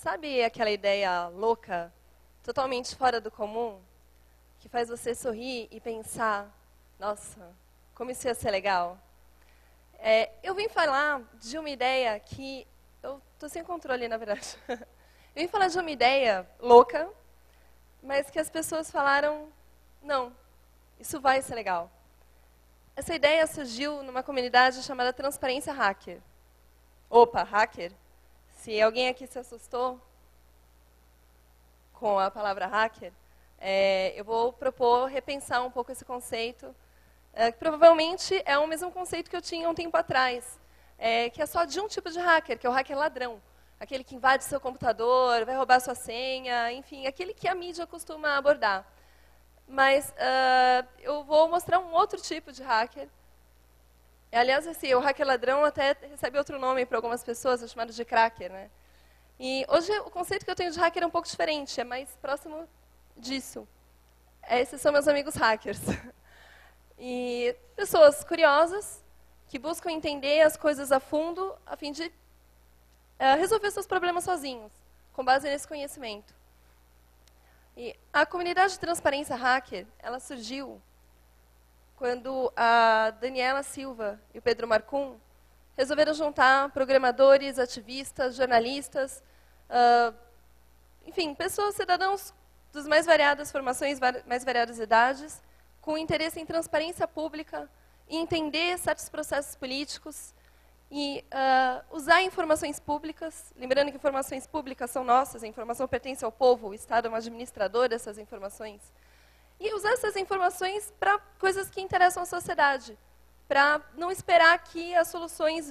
Sabe aquela ideia louca, totalmente fora do comum, que faz você sorrir e pensar, nossa, como isso ia ser legal? Eu vim falar de uma ideia que... Eu estou sem controle, na verdade. Eu vim falar de uma ideia louca, mas que as pessoas falaram, não, isso vai ser legal. Essa ideia surgiu numa comunidade chamada Transparência Hacker. Opa, hacker? Se alguém aqui se assustou com a palavra hacker, eu vou propor repensar um pouco esse conceito, que provavelmente é o mesmo conceito que eu tinha um tempo atrás, que é só de um tipo de hacker, que é o hacker ladrão. Aquele que invade seu computador, vai roubar sua senha, enfim, aquele que a mídia costuma abordar. Mas eu vou mostrar um outro tipo de hacker. Aliás, o hacker ladrão até recebe outro nome para algumas pessoas, é chamado de cracker, né? E hoje o conceito que eu tenho de hacker é um pouco diferente, é mais próximo disso. Esses são meus amigos hackers. E pessoas curiosas, que buscam entender as coisas a fundo, a fim de resolver seus problemas sozinhos, com base nesse conhecimento. E a comunidade de transparência hacker, ela surgiu quando a Daniela Silva e o Pedro Marcum resolveram juntar programadores, ativistas, jornalistas, enfim, pessoas, cidadãos das mais variadas formações, mais variadas idades, com interesse em transparência pública, em entender certos processos políticos e usar informações públicas, lembrando que informações públicas são nossas, a informação pertence ao povo, o Estado é um administrador dessas informações, e usar essas informações para coisas que interessam à sociedade, para não esperar que as soluções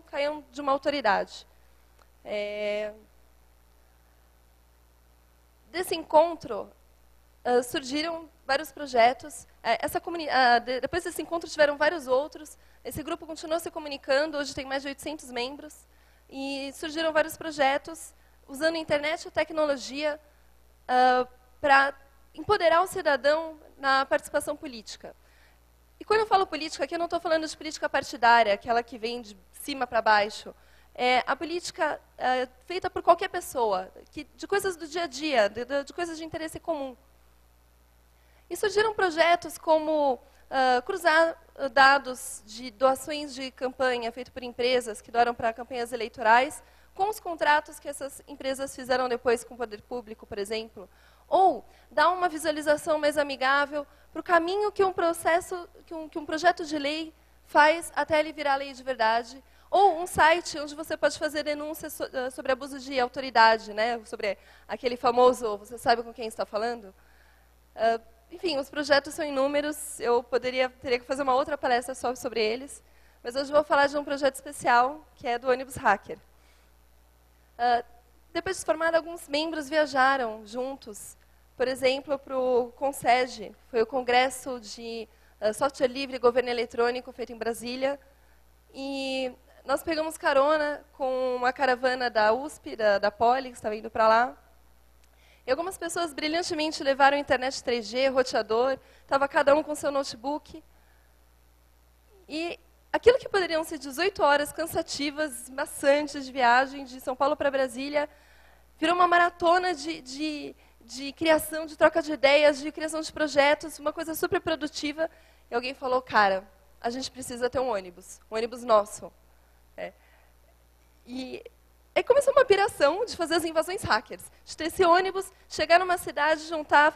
caiam de uma autoridade. Desse encontro, surgiram vários projetos. Depois desse encontro, tiveram vários outros. Esse grupo continuou se comunicando, hoje tem mais de 800 membros. E surgiram vários projetos, usando a internet e a tecnologia para empoderar o cidadão na participação política. E quando eu falo política, aqui eu não estou falando de política partidária, aquela que vem de cima para baixo. A política feita por qualquer pessoa, de coisas do dia a dia, de coisas de interesse comum. E surgiram projetos como cruzar dados de doações de campanha feitas por empresas que doaram para campanhas eleitorais, com os contratos que essas empresas fizeram depois com o poder público, por exemplo. Ou dar uma visualização mais amigável para o caminho que um projeto de lei faz até ele virar lei de verdade. Ou um site onde você pode fazer denúncias sobre abuso de autoridade, né? Sobre aquele famoso, você sabe com quem está falando? Enfim, os projetos são inúmeros, eu teria que fazer uma outra palestra só sobre eles, mas hoje eu vou falar de um projeto especial, que é do ônibus hacker. Depois de formado, alguns membros viajaram juntos, por exemplo, para o CONSEG, foi o Congresso de Software Livre e Governo Eletrônico, feito em Brasília, e nós pegamos carona com uma caravana da USP, da Poli, que estava indo para lá. E algumas pessoas brilhantemente levaram internet 3G, roteador, estava cada um com seu notebook. E aquilo que poderiam ser 18 horas cansativas, maçantes de viagem de São Paulo para Brasília, virou uma maratona de criação, de troca de ideias, de criação de projetos, uma coisa super produtiva. E alguém falou, cara, a gente precisa ter um ônibus nosso. E aí começou uma piração de fazer as invasões hackers, de ter esse ônibus, chegar numa cidade, juntar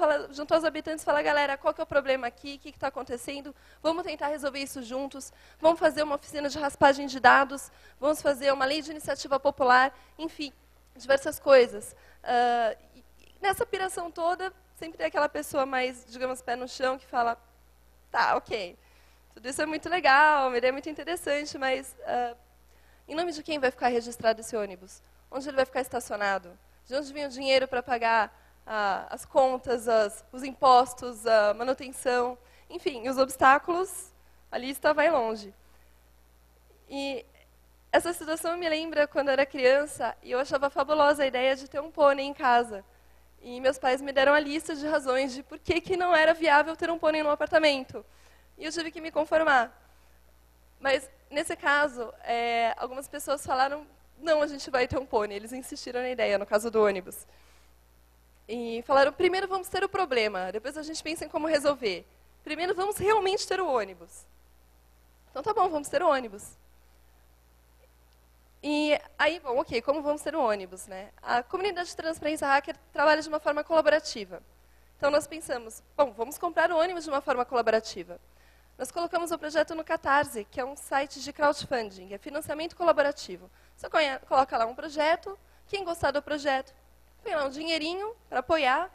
os habitantes e falar, galera, qual que é o problema aqui, o que está acontecendo, vamos tentar resolver isso juntos, vamos fazer uma oficina de raspagem de dados, vamos fazer uma lei de iniciativa popular, enfim, diversas coisas. Nessa piração toda, sempre tem aquela pessoa mais, digamos, pé no chão, que fala, tá, ok, tudo isso é muito legal, uma ideia muito interessante, mas... em nome de quem vai ficar registrado esse ônibus? Onde ele vai ficar estacionado? De onde vem o dinheiro para pagar as contas, os impostos, a manutenção? Enfim, os obstáculos, a lista vai longe. E essa situação me lembra quando eu era criança e eu achava fabulosa a ideia de ter um pônei em casa. E meus pais me deram a lista de razões de por que não era viável ter um pônei no apartamento. E eu tive que me conformar. Mas, nesse caso, algumas pessoas falaram não, a gente vai ter um pônei. Eles insistiram na ideia, no caso do ônibus. E falaram, primeiro vamos ter o problema, depois a gente pensa em como resolver. Primeiro vamos realmente ter o ônibus. Então tá bom, vamos ter o ônibus. E aí, bom, ok, como vamos ter o ônibus, né? A comunidade de transparência hacker trabalha de uma forma colaborativa. Então nós pensamos, bom, vamos comprar o ônibus de uma forma colaborativa. Nós colocamos o projeto no Catarse, que é um site de crowdfunding, é financiamento colaborativo. Você coloca lá um projeto, quem gostar do projeto, põe lá um dinheirinho para apoiar,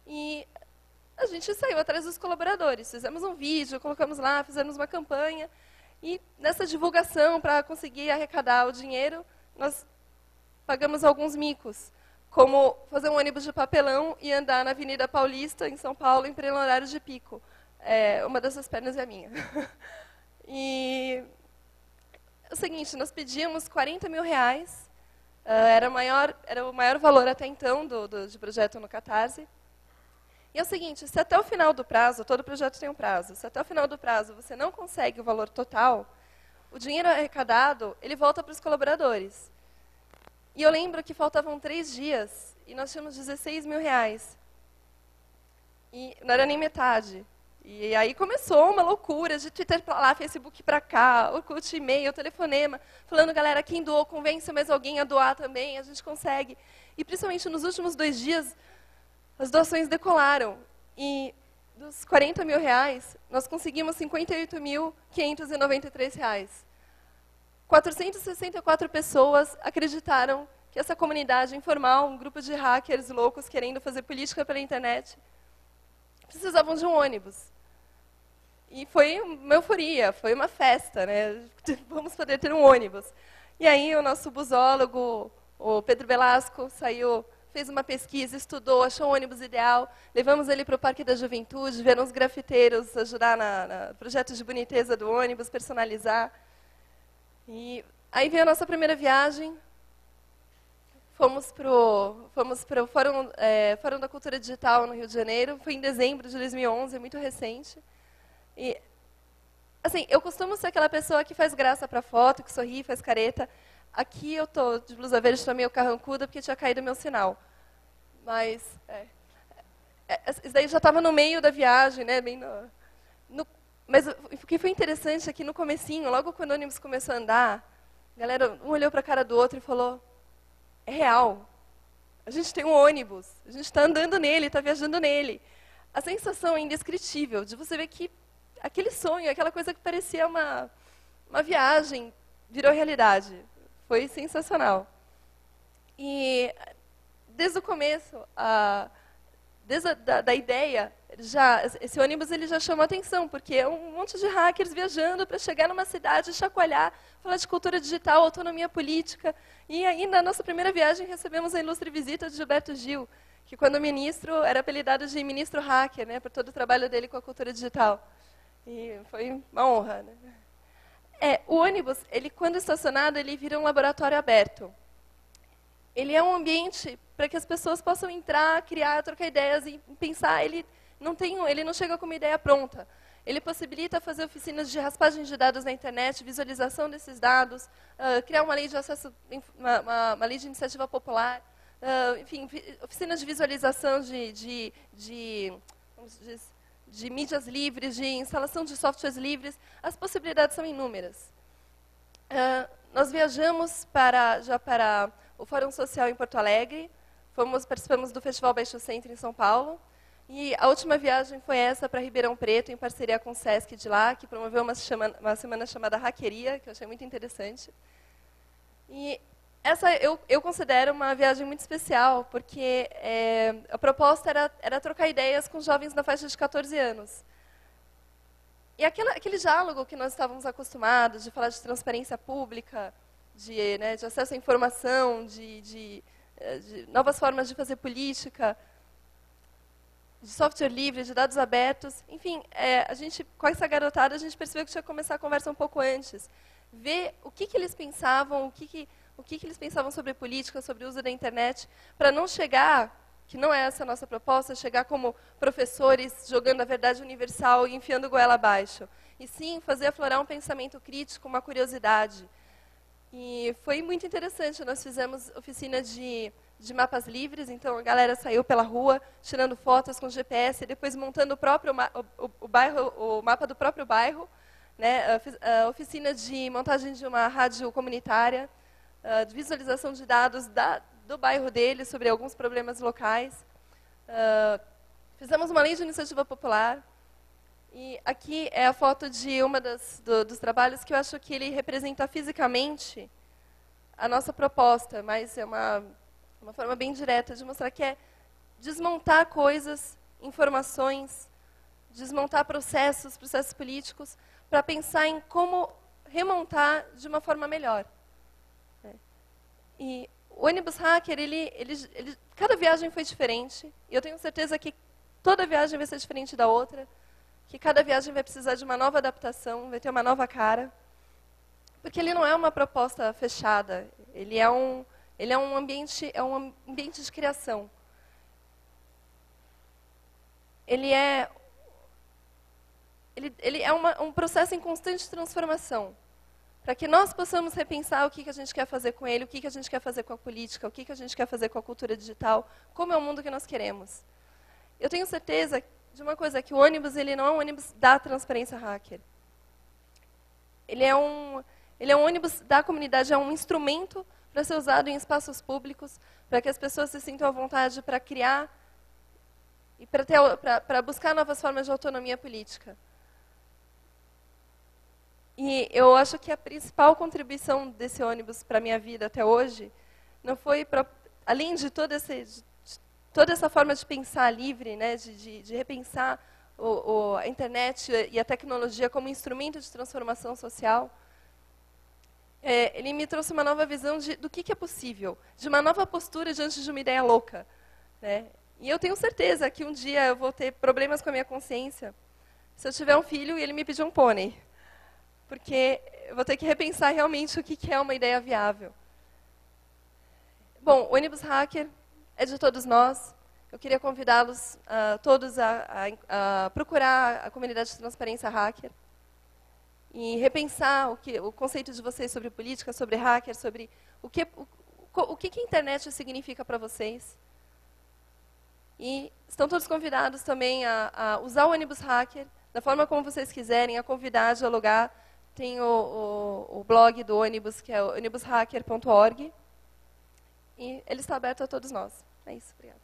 e a gente saiu atrás dos colaboradores. Fizemos um vídeo, colocamos lá, fizemos uma campanha, e nessa divulgação, para conseguir arrecadar o dinheiro, nós pagamos alguns micos, como fazer um ônibus de papelão e andar na Avenida Paulista, em São Paulo, em pleno horário de pico. Uma dessas pernas é a minha. E é o seguinte, nós pedíamos 40 mil reais, era o maior valor até então de projeto no Catarse. E é o seguinte, se até o final do prazo, todo projeto tem um prazo, se até o final do prazo você não consegue o valor total, o dinheiro arrecadado, ele volta para os colaboradores. E eu lembro que faltavam 3 dias e nós tínhamos 16 mil reais. E não era nem metade. E aí começou uma loucura de Twitter para lá, Facebook para cá, Orkut, e-mail, telefonema, falando, galera, quem doou, convence mais alguém a doar também, a gente consegue. E principalmente nos últimos 2 dias, as doações decolaram. E dos 40 mil reais, nós conseguimos 58.593 reais. 464 pessoas acreditaram que essa comunidade informal, um grupo de hackers loucos querendo fazer política pela internet, precisavam de um ônibus. E foi uma euforia, foi uma festa, né? Vamos poder ter um ônibus. E aí o nosso busólogo, o Pedro Velasco, saiu, fez uma pesquisa, estudou, achou o ônibus ideal, levamos ele para o Parque da Juventude, vieram os grafiteiros ajudar no projeto de boniteza do ônibus, personalizar. E aí veio a nossa primeira viagem, fomos para o Fórum da Cultura Digital no Rio de Janeiro, foi em dezembro de 2011, é muito recente. E, assim, eu costumo ser aquela pessoa que faz graça para foto, que sorri, faz careta. Aqui eu estou de blusa verde, estou meio carrancuda, porque tinha caído meu sinal. Mas, isso daí já estava no meio da viagem, né? Bem mas o que foi interessante é que no comecinho, logo quando o ônibus começou a andar, a galera um olhou para a cara do outro e falou, é real, a gente tem um ônibus, a gente está andando nele, está viajando nele. A sensação é indescritível de você ver que aquele sonho, aquela coisa que parecia uma viagem, virou realidade. Foi sensacional. E desde o começo, desde a ideia, esse ônibus ele já chamou a atenção, porque é um monte de hackers viajando para chegar numa cidade, chacoalhar, falar de cultura digital, autonomia política. E aí, na nossa primeira viagem, recebemos a ilustre visita de Gilberto Gil, que quando ministro, era apelidado de ministro hacker, né, por todo o trabalho dele com a cultura digital. E foi uma honra, né? O ônibus, ele, quando estacionado, ele vira um laboratório aberto. Ele é um ambiente para que as pessoas possam entrar, criar, trocar ideias e pensar. Ele não chega com uma ideia pronta. Ele possibilita fazer oficinas de raspagem de dados na internet, visualização desses dados, criar uma lei de acesso, uma lei de iniciativa popular, enfim, oficinas de visualização de mídias livres, de instalação de softwares livres. As possibilidades são inúmeras. Nós viajamos já para o Fórum Social em Porto Alegre, participamos do Festival Baixo Centro em São Paulo, e a última viagem foi essa para Ribeirão Preto, em parceria com o Sesc de lá, que promoveu uma semana chamada Hackeria, que eu achei muito interessante. E essa eu considero uma viagem muito especial, porque a proposta era trocar ideias com jovens na faixa de 14 anos. E aquele diálogo que nós estávamos acostumados, de falar de transparência pública, de acesso à informação, de novas formas de fazer política, de software livre, de dados abertos, enfim, com essa garotada, a gente percebeu que tinha que começar a conversa um pouco antes. Ver o que eles pensavam, o que eles pensavam sobre política, sobre o uso da internet, para não chegar, que não é essa a nossa proposta, chegar como professores jogando a verdade universal e enfiando goela abaixo. E sim, fazer aflorar um pensamento crítico, uma curiosidade. E foi muito interessante, nós fizemos oficina de mapas livres, então a galera saiu pela rua, tirando fotos com GPS, e depois montando o mapa do próprio bairro, né? A oficina de montagem de uma rádio comunitária, de visualização de dados do bairro dele sobre alguns problemas locais. Fizemos uma lei de iniciativa popular. E aqui é a foto de uma dos trabalhos que eu acho que ele representa fisicamente a nossa proposta, mas é uma forma bem direta de mostrar que é desmontar coisas, informações, desmontar processos políticos, para pensar em como remontar de uma forma melhor. E o ônibus hacker, cada viagem foi diferente, e eu tenho certeza que toda viagem vai ser diferente da outra, que cada viagem vai precisar de uma nova adaptação, vai ter uma nova cara, porque ele não é uma proposta fechada, ele é um ambiente de criação. Ele é um processo em constante transformação, para que nós possamos repensar o que a gente quer fazer com ele, o que a gente quer fazer com a política, o que a gente quer fazer com a cultura digital, como é o mundo que nós queremos. Eu tenho certeza de uma coisa, que o ônibus ele não é um ônibus da transparência hacker. Ele é um ônibus da comunidade, é um instrumento para ser usado em espaços públicos, para que as pessoas se sintam à vontade para criar e para buscar novas formas de autonomia política. E eu acho que a principal contribuição desse ônibus para a minha vida até hoje não foi, além de toda essa forma de pensar livre, né, de repensar a internet e a tecnologia como instrumento de transformação social, ele me trouxe uma nova visão do que é possível, de uma nova postura diante de uma ideia louca. Né? E eu tenho certeza que um dia eu vou ter problemas com a minha consciência se eu tiver um filho e ele me pedir um pônei. Porque eu vou ter que repensar realmente o que é uma ideia viável. Bom, o ônibus hacker é de todos nós. Eu queria convidá-los todos a procurar a comunidade de transparência hacker e repensar o conceito de vocês sobre política, sobre hacker, sobre o que a internet significa para vocês. E estão todos convidados também a usar o ônibus hacker da forma como vocês quiserem, a convidar, a dialogar. Tem o blog do ônibus, que é onibushacker.org. E ele está aberto a todos nós. É isso, obrigada.